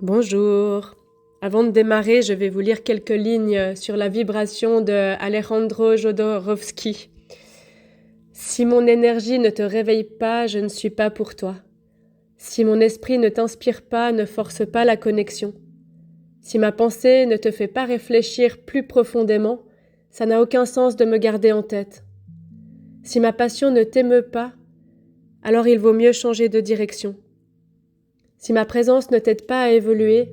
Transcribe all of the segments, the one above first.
Bonjour. Avant de démarrer, je vais vous lire quelques lignes sur la vibration de Alejandro Jodorowsky. Si mon énergie ne te réveille pas, je ne suis pas pour toi. Si mon esprit ne t'inspire pas, ne force pas la connexion. Si ma pensée ne te fait pas réfléchir plus profondément, ça n'a aucun sens de me garder en tête. Si ma passion ne t'émeut pas, alors il vaut mieux changer de direction. Si ma présence ne t'aide pas à évoluer,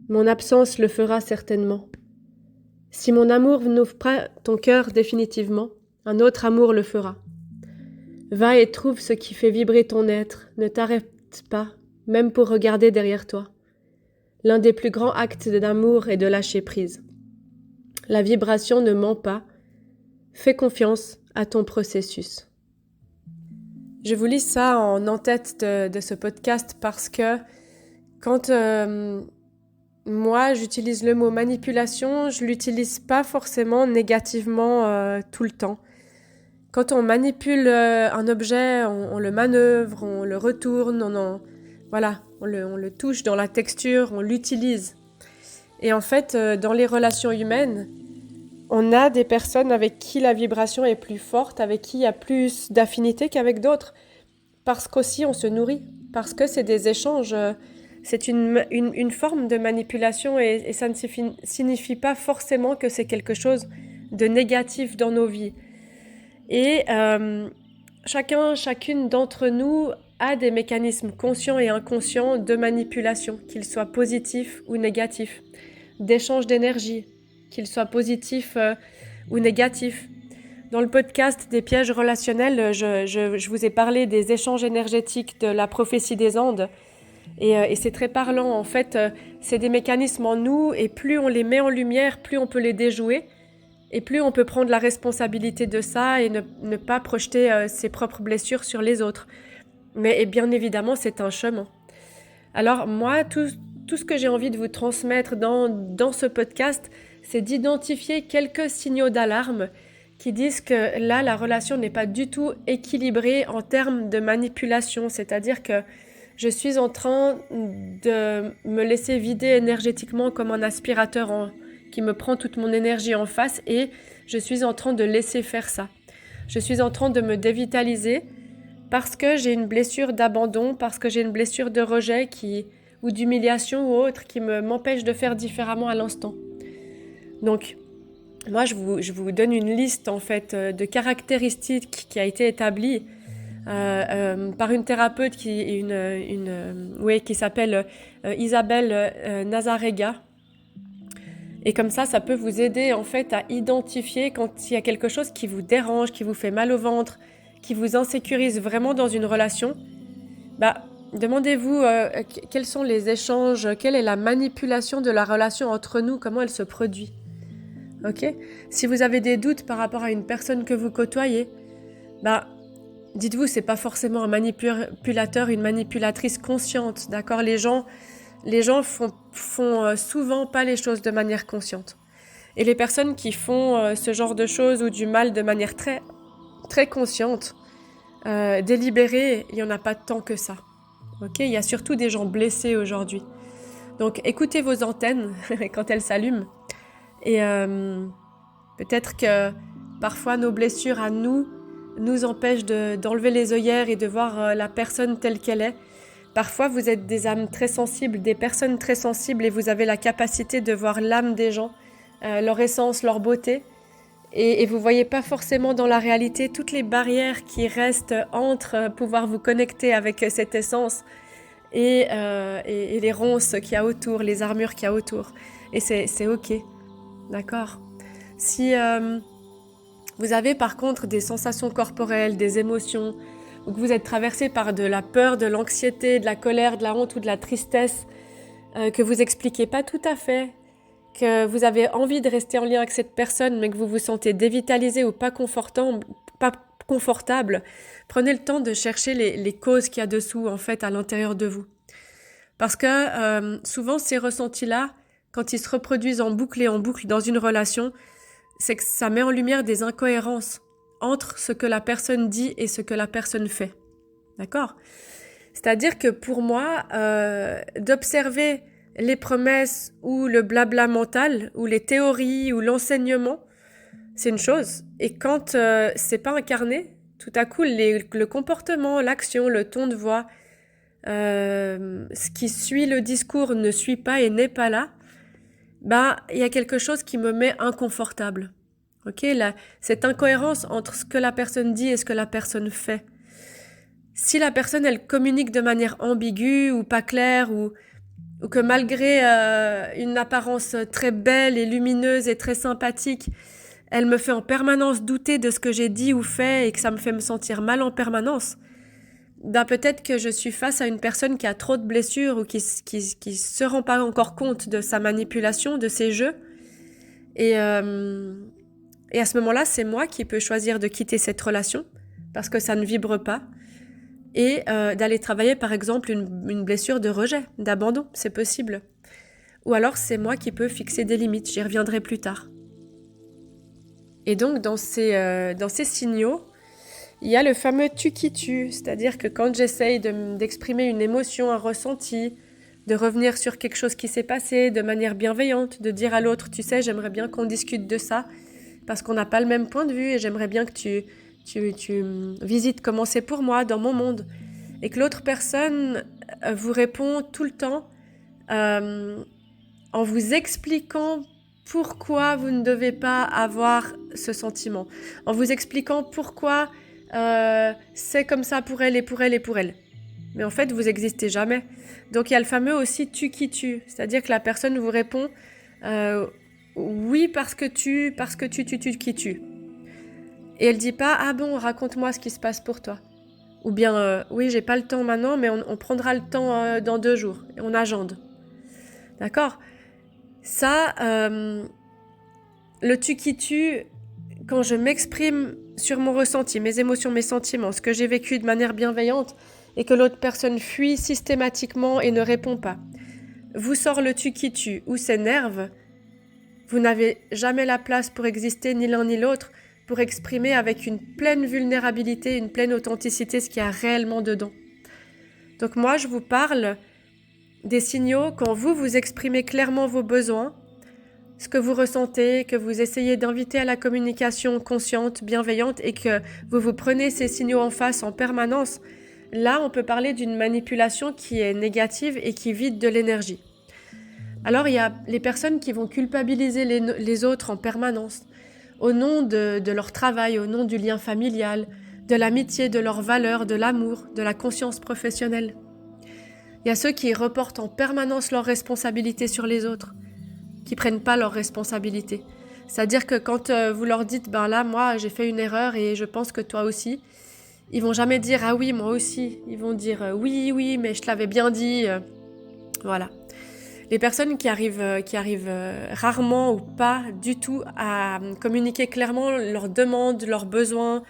mon absence le fera certainement. Si mon amour n'ouvre pas ton cœur définitivement, un autre amour le fera. Va et trouve ce qui fait vibrer ton être, ne t'arrête pas, même pour regarder derrière toi. L'un des plus grands actes d'amour est de lâcher prise. La vibration ne ment pas, fais confiance à ton processus. Je vous lis ça en en-tête de ce podcast parce que quand moi j'utilise le mot manipulation, je l'utilise pas forcément négativement tout le temps. Quand on manipule un objet, on le manœuvre, on le retourne, on le touche dans la texture, on l'utilise. Et en fait, dans les relations humaines, on a des personnes avec qui la vibration est plus forte, avec qui il y a plus d'affinité qu'avec d'autres, parce qu'aussi on se nourrit, parce que c'est des échanges, c'est une forme de manipulation et ça ne signifie pas forcément que c'est quelque chose de négatif dans nos vies. Et chacune d'entre nous a des mécanismes conscients et inconscients de manipulation, qu'ils soient positifs ou négatifs, d'échange d'énergie, qu'ils soient positifs ou négatifs. Dans le podcast des pièges relationnels, je vous ai parlé des échanges énergétiques de la prophétie des Andes. Et c'est très parlant. En fait, c'est des mécanismes en nous et plus on les met en lumière, plus on peut les déjouer. Et plus on peut prendre la responsabilité de ça et ne pas projeter ses propres blessures sur les autres. Mais bien évidemment, c'est un chemin. Alors moi, tout ce que j'ai envie de vous transmettre dans ce podcast, c'est d'identifier quelques signaux d'alarme qui disent que là, la relation n'est pas du tout équilibrée en termes de manipulation. C'est-à-dire que je suis en train de me laisser vider énergétiquement comme un aspirateur qui me prend toute mon énergie en face et je suis en train de laisser faire ça. Je suis en train de me dévitaliser parce que j'ai une blessure d'abandon, parce que j'ai une blessure de rejet ou d'humiliation ou autre qui m'empêche de faire différemment à l'instant. Donc, moi, je vous donne une liste en fait de caractéristiques qui a été établie par une thérapeute qui s'appelle Isabelle Nazarega. Et comme ça peut vous aider en fait à identifier quand il y a quelque chose qui vous dérange, qui vous fait mal au ventre, qui vous insécurise vraiment dans une relation. Demandez-vous quels sont les échanges, quelle est la manipulation de la relation entre nous, comment elle se produit. Ok ? Si vous avez des doutes par rapport à une personne que vous côtoyez, dites-vous, c'est pas forcément un manipulateur, une manipulatrice consciente, d'accord ? Les gens font souvent pas les choses de manière consciente. Et les personnes qui font ce genre de choses ou du mal de manière très, très consciente, délibérée, il y en a pas tant que ça. Ok ? Il y a surtout des gens blessés aujourd'hui. Donc écoutez vos antennes quand elles s'allument. Et peut-être que parfois nos blessures à nous empêchent d'enlever les œillères et de voir la personne telle qu'elle est. Parfois, vous êtes des âmes très sensibles, des personnes très sensibles et vous avez la capacité de voir l'âme des gens, leur essence, leur beauté. Et vous ne voyez pas forcément dans la réalité toutes les barrières qui restent entre pouvoir vous connecter avec cette essence et les ronces qu'il y a autour, les armures qu'il y a autour. Et c'est ok, d'accord ? Si vous avez par contre des sensations corporelles, des émotions, ou que vous êtes traversé par de la peur, de l'anxiété, de la colère, de la honte ou de la tristesse, que vous expliquez pas tout à fait, que vous avez envie de rester en lien avec cette personne, mais que vous vous sentez dévitalisé ou pas confortable, prenez le temps de chercher les causes qu'il y a dessous, en fait, à l'intérieur de vous. Parce que souvent, ces ressentis-là, quand ils se reproduisent en boucle et en boucle dans une relation, c'est que ça met en lumière des incohérences entre ce que la personne dit et ce que la personne fait. D'accord ? C'est-à-dire que pour moi, d'observer les promesses ou le blabla mental ou les théories ou l'enseignement, c'est une chose. Et quand c'est pas incarné, tout à coup, le comportement, l'action, le ton de voix, ce qui suit le discours ne suit pas et n'est pas là, bah, il y a quelque chose qui me met inconfortable. Ok, là, cette incohérence entre ce que la personne dit et ce que la personne fait. Si la personne, elle communique de manière ambiguë ou pas claire, ou que malgré une apparence très belle et lumineuse et très sympathique, elle me fait en permanence douter de ce que j'ai dit ou fait et que ça me fait me sentir mal en permanence, ben peut-être que je suis face à une personne qui a trop de blessures ou qui se rend pas encore compte de sa manipulation, de ses jeux. Et à ce moment-là, c'est moi qui peux choisir de quitter cette relation parce que ça ne vibre pas et d'aller travailler par exemple une blessure de rejet, d'abandon, c'est possible. Ou alors c'est moi qui peux fixer des limites, j'y reviendrai plus tard. Et donc dans ces signaux, il y a le fameux tu qui tu, c'est-à-dire que quand j'essaye d'exprimer une émotion, un ressenti, de revenir sur quelque chose qui s'est passé de manière bienveillante, de dire à l'autre, tu sais, j'aimerais bien qu'on discute de ça, parce qu'on n'a pas le même point de vue et j'aimerais bien que tu visites comment c'est pour moi dans mon monde. Et que l'autre personne vous répond tout le temps en vous expliquant pourquoi vous ne devez pas avoir ce sentiment, en vous expliquant pourquoi c'est comme ça pour elle et pour elle et pour elle. Mais en fait, vous n'existez jamais. Donc il y a le fameux aussi tu qui tu, c'est-à-dire que la personne vous répond oui parce que tu qui tu. Et elle dit pas ah bon, raconte-moi ce qui se passe pour toi. Ou bien oui, j'ai pas le temps maintenant, mais on prendra le temps dans 2 jours. Et on agende. D'accord ? Ça, le tu qui tu, quand je m'exprime sur mon ressenti, mes émotions, mes sentiments, ce que j'ai vécu de manière bienveillante et que l'autre personne fuit systématiquement et ne répond pas, vous sort le tu qui tu ou s'énerve, vous n'avez jamais la place pour exister ni l'un ni l'autre, pour exprimer avec une pleine vulnérabilité, une pleine authenticité ce qu'il y a réellement dedans. Donc moi, je vous parle des signaux quand vous exprimez clairement vos besoins, ce que vous ressentez, que vous essayez d'inviter à la communication consciente, bienveillante et que vous prenez ces signaux en face en permanence, là on peut parler d'une manipulation qui est négative et qui vide de l'énergie. Alors il y a les personnes qui vont culpabiliser les autres en permanence, au nom de leur travail, au nom du lien familial, de l'amitié, de leurs valeurs, de l'amour, de la conscience professionnelle. Il y a ceux qui reportent en permanence leurs responsabilités sur les autres, qui prennent pas leurs responsabilités. C'est-à-dire que quand vous leur dites ben là moi j'ai fait une erreur et je pense que toi aussi, ils vont jamais dire ah oui moi aussi, ils vont dire oui mais je te l'avais bien dit. Voilà. Les personnes qui arrivent rarement ou pas du tout à communiquer clairement leurs demandes, leurs besoins,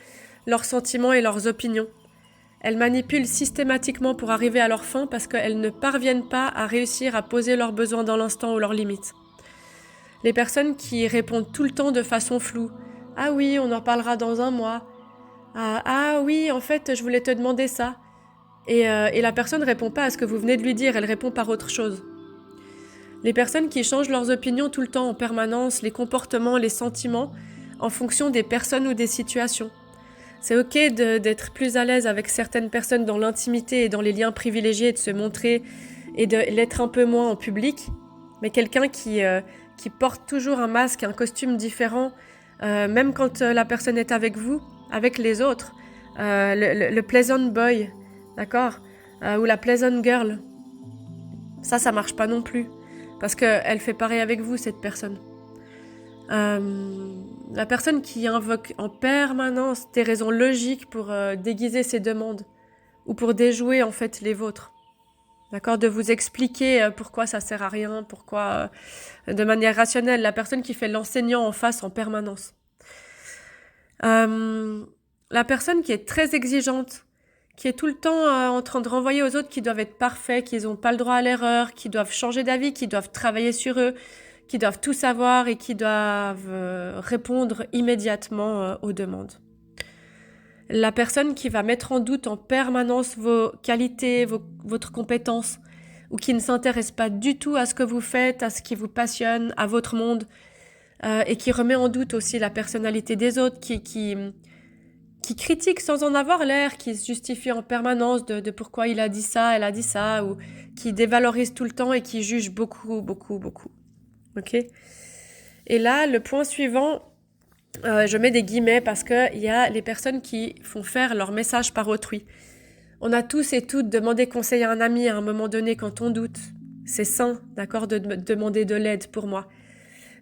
leurs sentiments et leurs opinions. Elles manipulent systématiquement pour arriver à leur fin parce qu'elles ne parviennent pas à réussir à poser leurs besoins dans l'instant ou leurs limites. Les personnes qui répondent tout le temps de façon floue. « Ah oui, on en parlera dans 1 mois. Ah oui, en fait, je voulais te demander ça. » Et la personne ne répond pas à ce que vous venez de lui dire, elle répond par autre chose. Les personnes qui changent leurs opinions tout le temps en permanence, les comportements, les sentiments, en fonction des personnes ou des situations. C'est ok d'être plus à l'aise avec certaines personnes dans l'intimité et dans les liens privilégiés, de se montrer et de l'être un peu moins en public, mais quelqu'un qui porte toujours un masque, un costume différent, même quand la personne est avec vous, avec les autres, le pleasant boy, d'accord, ou la pleasant girl, ça marche pas non plus, parce qu'elle fait pareil avec vous, cette personne. La personne qui invoque en permanence des raisons logiques pour déguiser ses demandes ou pour déjouer en fait les vôtres. D'accord, de vous expliquer pourquoi ça sert à rien, pourquoi de manière rationnelle, la personne qui fait l'enseignant en face en permanence. La personne qui est très exigeante, qui est tout le temps en train de renvoyer aux autres qu'ils doivent être parfaits, qu'ils n'ont pas le droit à l'erreur, qu'ils doivent changer d'avis, qu'ils doivent travailler sur eux, qui doivent tout savoir et qui doivent répondre immédiatement aux demandes. La personne qui va mettre en doute en permanence vos qualités, votre compétence, ou qui ne s'intéresse pas du tout à ce que vous faites, à ce qui vous passionne, à votre monde, et qui remet en doute aussi la personnalité des autres, qui critique sans en avoir l'air, qui se justifie en permanence de pourquoi il a dit ça, elle a dit ça, ou qui dévalorise tout le temps et qui juge beaucoup, beaucoup, beaucoup. Ok ? Et là, le point suivant, je mets des guillemets parce qu'il y a les personnes qui font faire leur message par autrui. On a tous et toutes demandé conseil à un ami à un moment donné quand on doute. C'est sain, d'accord, de demander de l'aide pour moi.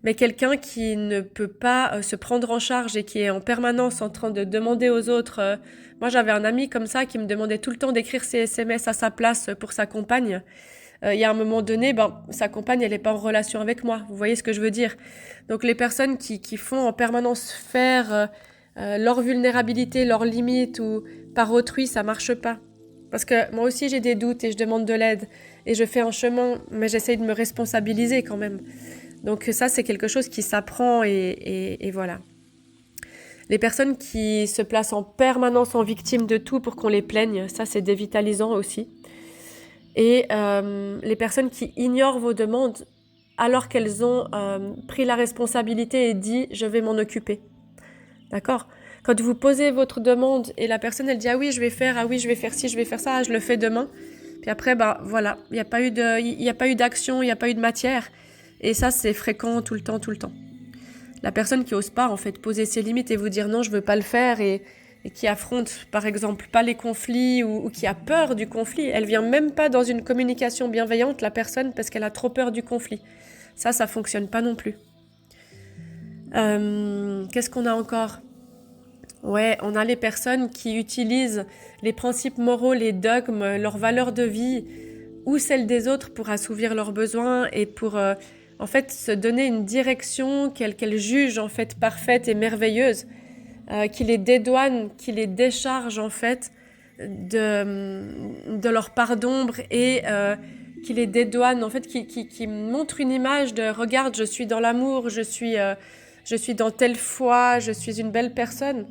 Mais quelqu'un qui ne peut pas se prendre en charge et qui est en permanence en train de demander aux autres... moi, j'avais un ami comme ça qui me demandait tout le temps d'écrire ses SMS à sa place pour sa compagne. Il y a un moment donné, sa compagne, elle n'est pas en relation avec moi. Vous voyez ce que je veux dire ? Donc, les personnes qui font en permanence faire leur vulnérabilité, leurs limites ou par autrui, ça marche pas. Parce que moi aussi, j'ai des doutes et je demande de l'aide. Et je fais un chemin, mais j'essaye de me responsabiliser quand même. Donc ça, c'est quelque chose qui s'apprend et voilà. Les personnes qui se placent en permanence en victime de tout pour qu'on les plaigne, ça, c'est dévitalisant aussi. Et les personnes qui ignorent vos demandes alors qu'elles ont pris la responsabilité et dit « je vais m'en occuper ». D'accord ? Quand vous posez votre demande et la personne, elle dit « ah oui, je vais faire ci, je vais faire ça, je le fais demain ». Puis après, voilà, il n'y a pas eu d'action, il n'y a pas eu de matière. Et ça, c'est fréquent tout le temps. La personne qui n'ose pas, en fait, poser ses limites et vous dire « non, je ne veux pas le faire » et qui affronte, par exemple, pas les conflits ou qui a peur du conflit, elle vient même pas dans une communication bienveillante, la personne, parce qu'elle a trop peur du conflit. Ça fonctionne pas non plus. Qu'est-ce qu'on a encore ? Ouais, on a les personnes qui utilisent les principes moraux, les dogmes, leurs valeurs de vie ou celles des autres pour assouvir leurs besoins et pour en fait se donner une direction qu'elles jugent en fait parfaite et merveilleuse, qui les dédouane, qui les décharge en fait de leur part d'ombre et qui les dédouane en fait, qui montre une image de regarde, je suis dans l'amour, je suis dans telle foi, je suis une belle personne.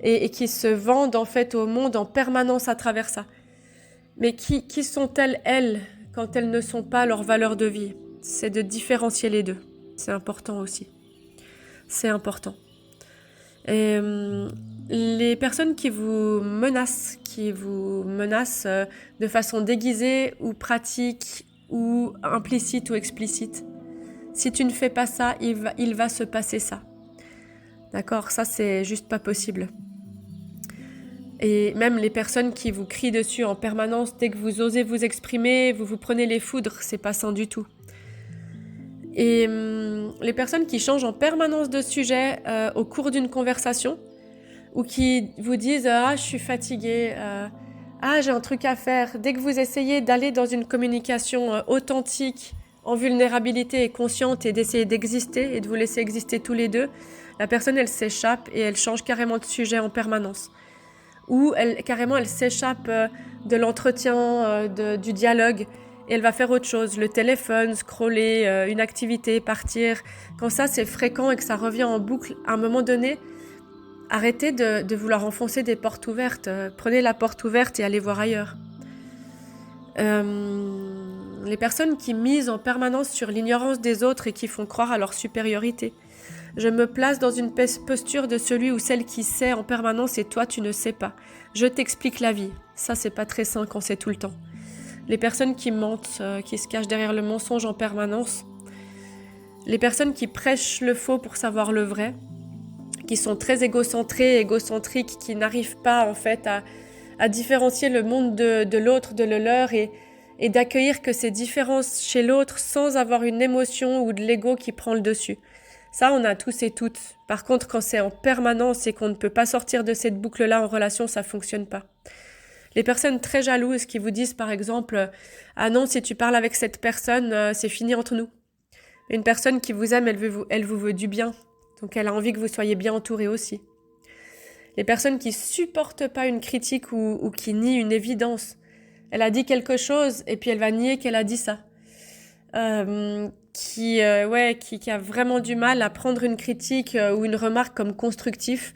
Et qui se vendent en fait au monde en permanence à travers ça. Mais qui sont-elles, elles, quand elles ne sont pas leurs valeurs de vie ? C'est de différencier les deux. C'est important aussi. C'est important. Et les personnes qui vous menacent de façon déguisée ou pratique ou implicite ou explicite, si tu ne fais pas ça, il va se passer ça. D'accord ? Ça, c'est juste pas possible. Et même les personnes qui vous crient dessus en permanence, dès que vous osez vous exprimer, vous prenez les foudres, c'est pas sain du tout. Et les personnes qui changent en permanence de sujet au cours d'une conversation, ou qui vous disent « ah, je suis fatiguée »,« ah, j'ai un truc à faire ». Dès que vous essayez d'aller dans une communication authentique, en vulnérabilité et consciente, et d'essayer d'exister, et de vous laisser exister tous les deux, la personne, elle s'échappe et elle change carrément de sujet en permanence. Ou elle s'échappe de l'entretien, du dialogue, et elle va faire autre chose, le téléphone, scroller, une activité, partir. Quand ça, c'est fréquent et que ça revient en boucle, à un moment donné, arrêtez de vouloir enfoncer des portes ouvertes. Prenez la porte ouverte et allez voir ailleurs. Les personnes qui misent en permanence sur l'ignorance des autres et qui font croire à leur supériorité. Je me place dans une posture de celui ou celle qui sait en permanence et toi tu ne sais pas. Je t'explique la vie. Ça, c'est pas très sain quand c'est tout le temps. Les personnes qui mentent, qui se cachent derrière le mensonge en permanence. Les personnes qui prêchent le faux pour savoir le vrai. Qui sont très égocentriques, qui n'arrivent pas en fait à différencier le monde de l'autre, de le leur et d'accueillir que ces différences chez l'autre sans avoir une émotion ou de l'ego qui prend le dessus. Ça, on a tous et toutes. Par contre, quand c'est en permanence et qu'on ne peut pas sortir de cette boucle-là en relation, ça fonctionne pas. Les personnes très jalouses qui vous disent, par exemple, « ah non, si tu parles avec cette personne, c'est fini entre nous ». Une personne qui vous aime, elle vous veut du bien. Donc, elle a envie que vous soyez bien entourés aussi. Les personnes qui supportent pas une critique ou qui nient une évidence. Elle a dit quelque chose et puis elle va nier qu'elle a dit ça. Qui a vraiment du mal à prendre une critique ou une remarque comme constructif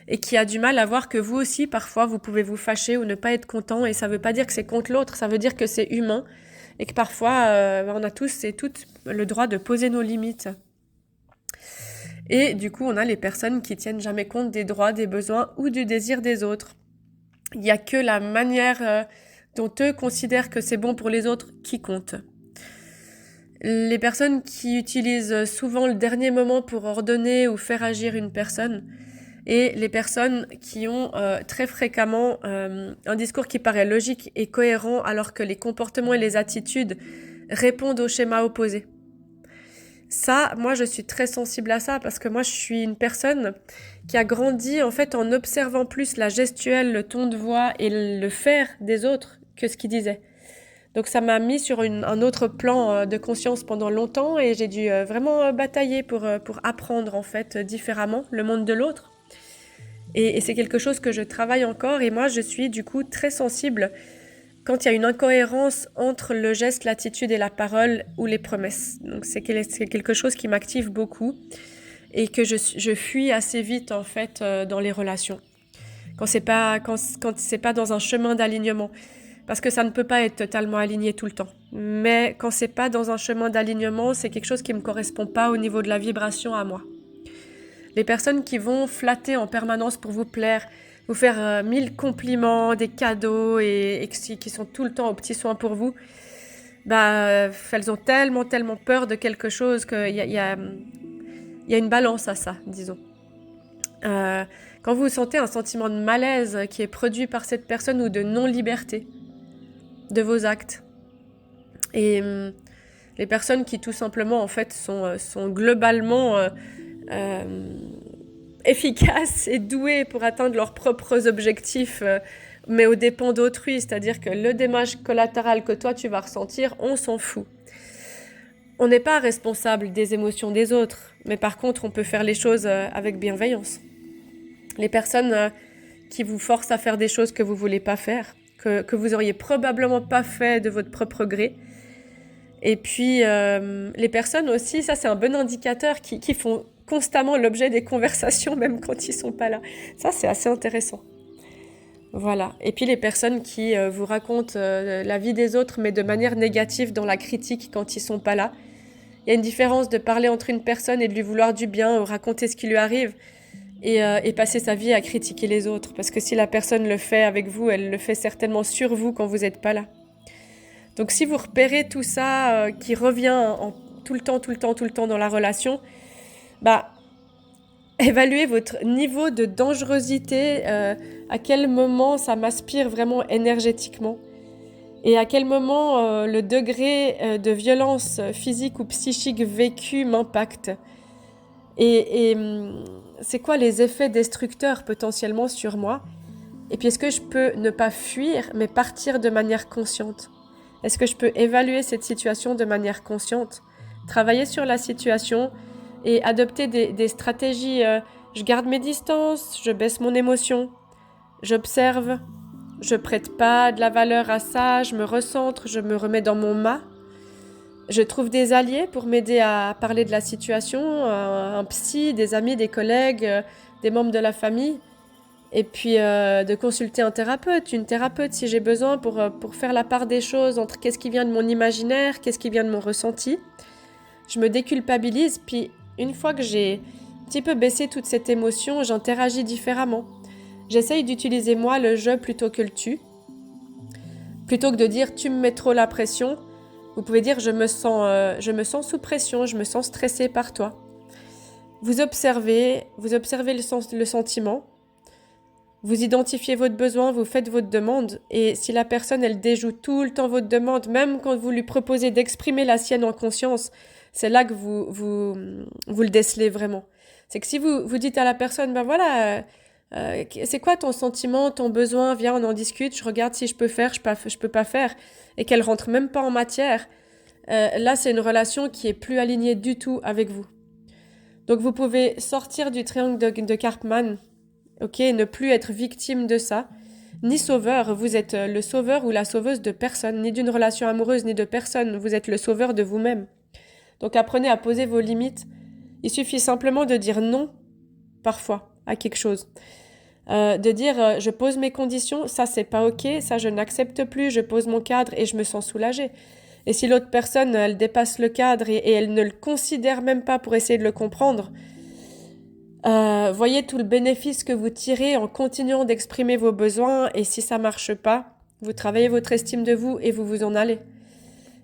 et qui a du mal à voir que vous aussi, parfois, vous pouvez vous fâcher ou ne pas être content et ça veut pas dire que c'est contre l'autre, ça veut dire que c'est humain et que parfois on a tous et toutes le droit de poser nos limites. Et du coup, on a les personnes qui tiennent jamais compte des droits, des besoins ou du désir des autres. Il n'y a que la manière dont eux considèrent que c'est bon pour les autres qui compte. Les personnes qui utilisent souvent le dernier moment pour ordonner ou faire agir une personne, et les personnes qui ont très fréquemment un discours qui paraît logique et cohérent alors que les comportements et les attitudes répondent au schéma opposé. Ça, moi, je suis très sensible à ça parce que moi, je suis une personne qui a grandi en fait en observant plus la gestuelle, le ton de voix et le faire des autres que ce qu'ils disaient. Donc ça m'a mis sur un autre plan de conscience pendant longtemps et j'ai dû vraiment batailler pour apprendre en fait différemment le monde de l'autre. Et c'est quelque chose que je travaille encore et moi, je suis du coup très sensible quand il y a une incohérence entre le geste, l'attitude et la parole ou les promesses. Donc c'est quelque chose qui m'active beaucoup et que je fuis assez vite en fait dans les relations. Quand c'est pas dans un chemin d'alignement, parce que ça ne peut pas être totalement aligné tout le temps. Mais quand c'est pas dans un chemin d'alignement, c'est quelque chose qui me correspond pas au niveau de la vibration à moi. Les personnes qui vont flatter en permanence pour vous plaire, vous faire 1000 compliments, des cadeaux et qui sont tout le temps aux petits soins pour vous, elles ont tellement peur de quelque chose qu'il y a une balance à ça, disons. Quand vous sentez un sentiment de malaise qui est produit par cette personne ou de non-liberté de vos actes, et les personnes qui tout simplement en fait sont globalement efficaces et douées pour atteindre leurs propres objectifs, mais aux dépens d'autrui, c'est-à-dire que le dommage collatéral que toi tu vas ressentir, on s'en fout. On n'est pas responsable des émotions des autres, mais par contre on peut faire les choses avec bienveillance. Les personnes qui vous forcent à faire des choses que vous voulez pas faire, que vous auriez probablement pas fait de votre propre gré. Et puis les personnes aussi, ça c'est un bon indicateur, qui font constamment l'objet des conversations même quand ils sont pas là. Ça c'est assez intéressant. Voilà. Et puis les personnes qui vous racontent la vie des autres mais de manière négative dans la critique quand ils sont pas là. Il y a une différence de parler entre une personne et de lui vouloir du bien ou raconter ce qui lui arrive et passer sa vie à critiquer les autres. Parce que si la personne le fait avec vous, elle le fait certainement sur vous quand vous n'êtes pas là. Donc si vous repérez tout ça qui revient tout le temps dans la relation, évaluez votre niveau de dangerosité, à quel moment ça m'aspire vraiment énergétiquement et à quel moment le degré de violence physique ou psychique vécue m'impacte. Et c'est quoi les effets destructeurs potentiellement sur moi? Et puis est-ce que je peux ne pas fuir mais partir de manière consciente? Est-ce que je peux évaluer cette situation de manière consciente? Travailler sur la situation et adopter des stratégies. Je garde mes distances, je baisse mon émotion, j'observe, je prête pas de la valeur à ça, je me recentre, je me remets dans mon mât. Je trouve des alliés pour m'aider à parler de la situation, un psy, des amis, des collègues, des membres de la famille. Et puis de consulter un thérapeute, une thérapeute si j'ai besoin pour faire la part des choses entre qu'est-ce qui vient de mon imaginaire, qu'est-ce qui vient de mon ressenti. Je me déculpabilise, puis une fois que j'ai un petit peu baissé toute cette émotion, j'interagis différemment. J'essaye d'utiliser moi le je plutôt que le tu. Plutôt que de dire tu me mets trop la pression, vous pouvez dire je me sens sous pression, je me sens stressée par toi. Vous observez le sentiment, vous identifiez votre besoin, vous faites votre demande, et si la personne elle déjoue tout le temps votre demande, même quand vous lui proposez d'exprimer la sienne en conscience, c'est là que vous le décelez vraiment. C'est que si vous dites à la personne, c'est quoi ton sentiment, ton besoin, viens on en discute, je regarde si je peux faire, je peux pas faire, et qu'elle rentre même pas en matière, là c'est une relation qui est plus alignée du tout avec vous. Donc vous pouvez sortir du triangle de Karpman, ok, ne plus être victime de ça, ni sauveur, vous êtes le sauveur ou la sauveuse de personne, ni d'une relation amoureuse, ni de personne, vous êtes le sauveur de vous-même. Donc apprenez à poser vos limites. Il suffit simplement de dire non, parfois, à quelque chose. De dire je pose mes conditions, ça c'est pas ok, ça je n'accepte plus, je pose mon cadre et je me sens soulagée. Et si l'autre personne, elle dépasse le cadre et elle ne le considère même pas pour essayer de le comprendre, voyez tout le bénéfice que vous tirez en continuant d'exprimer vos besoins. Et si ça marche pas, vous travaillez votre estime de vous et vous vous en allez.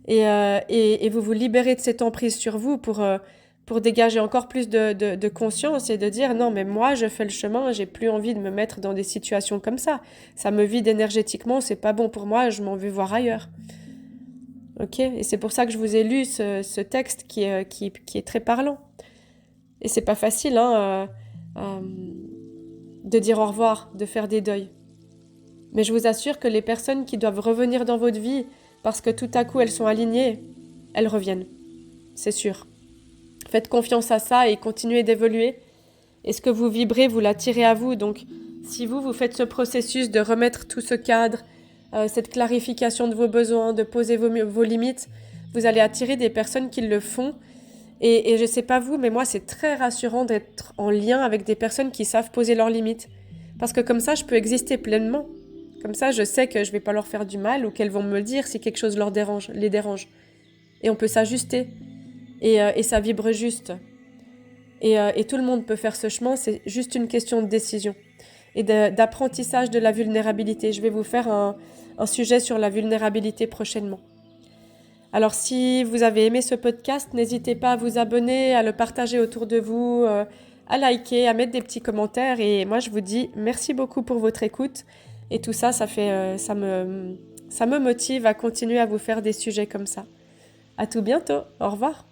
Et vous vous libérez de cette emprise sur vous pour dégager encore plus de conscience et de dire non, mais moi, je fais le chemin, j'ai plus envie de me mettre dans des situations comme ça. Ça me vide énergétiquement, c'est pas bon pour moi, je m'en vais voir ailleurs. Ok? Et c'est pour ça que je vous ai lu ce texte qui est très parlant. Et c'est pas facile, hein, de dire au revoir, de faire des deuils. Mais je vous assure que les personnes qui doivent revenir dans votre vie parce que tout à coup elles sont alignées, elles reviennent. C'est sûr. Faites confiance à ça et continuez d'évoluer. Et ce que vous vibrez, vous l'attirez à vous. Donc, si vous faites ce processus de remettre tout ce cadre, cette clarification de vos besoins, de poser vos limites, vous allez attirer des personnes qui le font. Et je sais pas vous, mais moi, c'est très rassurant d'être en lien avec des personnes qui savent poser leurs limites. Parce que comme ça, je peux exister pleinement. Comme ça, je sais que je vais pas leur faire du mal ou qu'elles vont me le dire si quelque chose les dérange. Et on peut s'ajuster. Et ça vibre juste. Et tout le monde peut faire ce chemin, c'est juste une question de décision. Et d'apprentissage de la vulnérabilité. Je vais vous faire un sujet sur la vulnérabilité prochainement. Alors si vous avez aimé ce podcast, n'hésitez pas à vous abonner, à le partager autour de vous, à liker, à mettre des petits commentaires. Et moi, je vous dis merci beaucoup pour votre écoute. Et tout ça, ça me motive à continuer à vous faire des sujets comme ça. À tout bientôt. Au revoir.